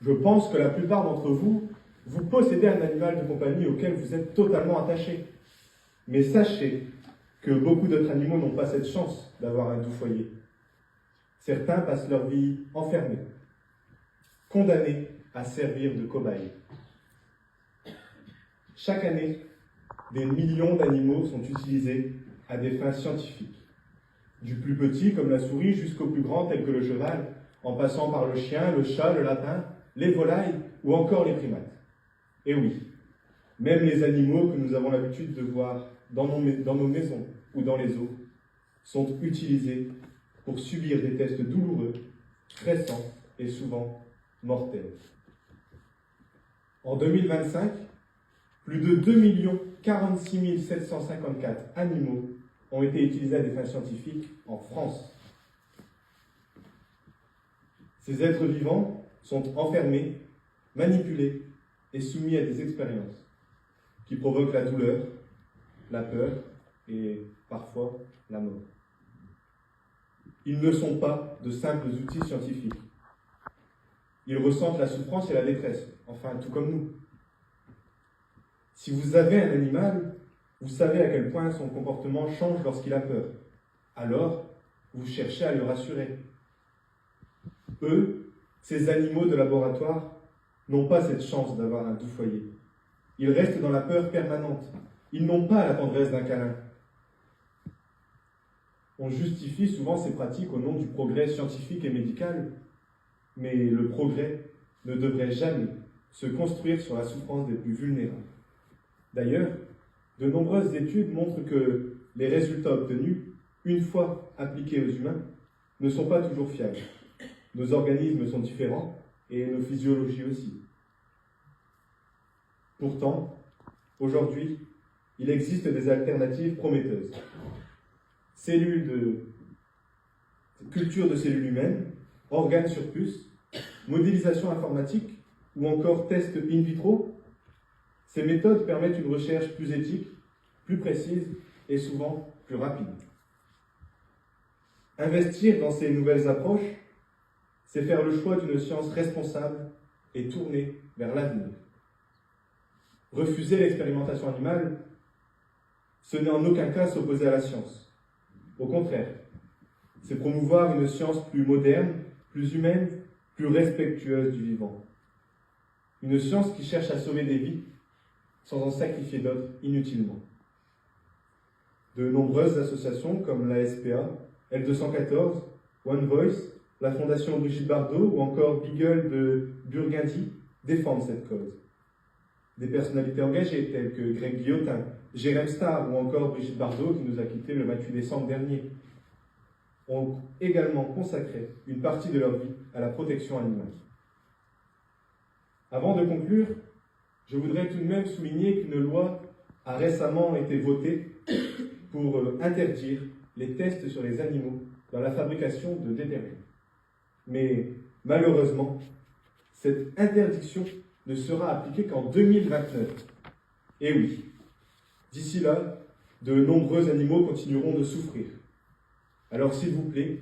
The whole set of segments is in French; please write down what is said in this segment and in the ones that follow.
Je pense que la plupart d'entre vous, vous possédez un animal de compagnie auquel vous êtes totalement attaché. Mais sachez que beaucoup d'autres animaux n'ont pas cette chance d'avoir un doux foyer. Certains passent leur vie enfermés, condamnés à servir de cobayes. Chaque année, des millions d'animaux sont utilisés à des fins scientifiques. Du plus petit, comme la souris, jusqu'au plus grand, tel que le cheval, en passant par le chien, le chat, le lapin, les volailles ou encore les primates. Et oui, même les animaux que nous avons l'habitude de voir dans nos maisons ou dans les eaux sont utilisés pour subir des tests douloureux, stressants et souvent mortels. En 2025, plus de 2 046 754 animaux ont été utilisés à des fins scientifiques en France. Ces êtres vivants sont enfermés, manipulés et soumis à des expériences qui provoquent la douleur, la peur et parfois la mort. Ils ne sont pas de simples outils scientifiques. Ils ressentent la souffrance et la détresse, enfin tout comme nous. Si vous avez un animal, vous savez à quel point son comportement change lorsqu'il a peur. Alors, vous cherchez à le rassurer. Eux, ces animaux de laboratoire, n'ont pas cette chance d'avoir un doux foyer. Ils restent dans la peur permanente. Ils n'ont pas la tendresse d'un câlin. On justifie souvent ces pratiques au nom du progrès scientifique et médical, mais le progrès ne devrait jamais se construire sur la souffrance des plus vulnérables. D'ailleurs, de nombreuses études montrent que les résultats obtenus, une fois appliqués aux humains, ne sont pas toujours fiables. Nos organismes sont différents et nos physiologies aussi. Pourtant, aujourd'hui, il existe des alternatives prometteuses. Culture de cellules humaines, organes sur puce, modélisation informatique ou encore tests in vitro. Ces méthodes permettent une recherche plus éthique, plus précise et souvent plus rapide. Investir dans ces nouvelles approches, c'est faire le choix d'une science responsable et tournée vers l'avenir. Refuser l'expérimentation animale, ce n'est en aucun cas s'opposer à la science. Au contraire, c'est promouvoir une science plus moderne, plus humaine, plus respectueuse du vivant. Une science qui cherche à sauver des vies sans en sacrifier d'autres inutilement. De nombreuses associations comme la SPA, L214, One Voice, la Fondation Brigitte Bardot ou encore Beagle de Burgundy défendent cette cause. Des personnalités engagées telles que Greg Guillotin, Jérém Starr ou encore Brigitte Bardot, qui nous a quittés le 28 décembre dernier, ont également consacré une partie de leur vie à la protection animale. Avant de conclure, je voudrais tout de même souligner qu'une loi a récemment été votée pour interdire les tests sur les animaux dans la fabrication de détergents. Mais malheureusement, cette interdiction ne sera appliquée qu'en 2029. Et oui, d'ici là, de nombreux animaux continueront de souffrir. Alors s'il vous plaît,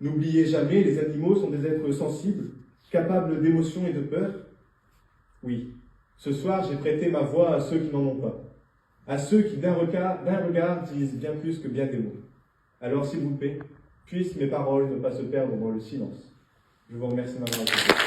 n'oubliez jamais, les animaux sont des êtres sensibles, capables d'émotions et de peur. Oui, ce soir j'ai prêté ma voix à ceux qui n'en ont pas, à ceux qui d'un regard disent bien plus que bien des mots. Alors s'il vous plaît, puissent mes paroles ne pas se perdre dans le silence. Je vous remercie de m'avoir écouté.